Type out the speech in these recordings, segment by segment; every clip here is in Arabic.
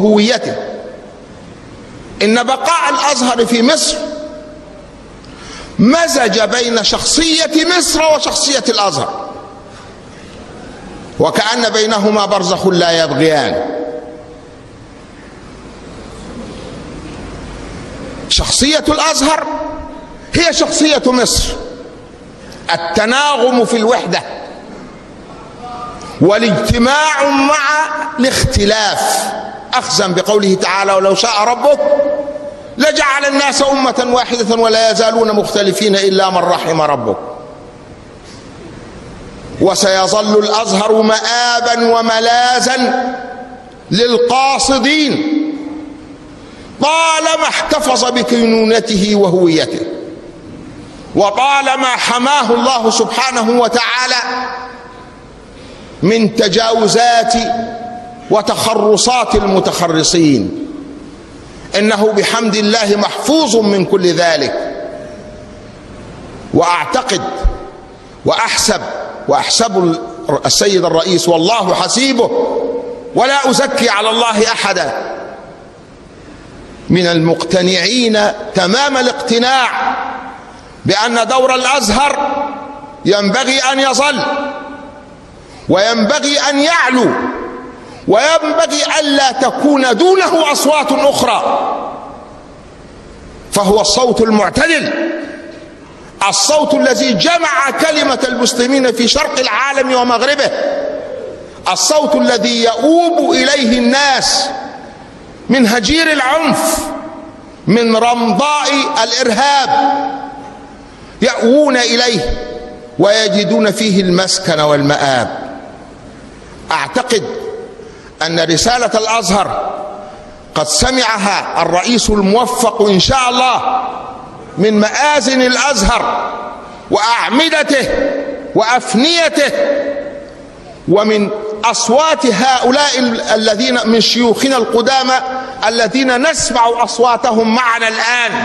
هويته. إن بقاء الأزهر في مصر مزج بين شخصية مصر وشخصية الأزهر، وكأن بينهما برزخ لا يبغيان. شخصية الأزهر هي شخصية مصر، التناغم في الوحدة والاجتماع مع الاختلاف، أخذا بقوله تعالى: ولو شاء ربك لجعل الناس أمة واحدة ولا يزالون مختلفين إلا من رحم ربك. وسيظل الأزهر مآبا وملاذا للقاصدين طالما احتفظ بكينونته وهويته، وطالما حماه الله سبحانه وتعالى من تجاوزات وتخرصات المتخرصين. إنه بحمد الله محفوظ من كل ذلك. وأعتقد وأحسب السيد الرئيس والله حسيبه، ولا أزكي على الله أحدا، من المقتنعين تمام الاقتناع بأن دور الأزهر ينبغي أن يظل، وينبغي أن يعلو، وينبغي ألا تكون دونه أصوات أخرى، فهو الصوت المعتدل، الصوت الذي جمع كلمة المسلمين في شرق العالم ومغربه، الصوت الذي يؤوب إليه الناس من هجير العنف، من رمضاء الإرهاب، يأوون إليه ويجدون فيه المسكن والمآب. أعتقد أن رسالة الأزهر قد سمعها الرئيس الموفق إن شاء الله من مآذن الأزهر وأعمدته وأفنيته، ومن أصوات هؤلاء الذين من شيوخنا القدامى الذين نسمع أصواتهم معنا الآن،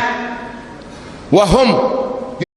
وهم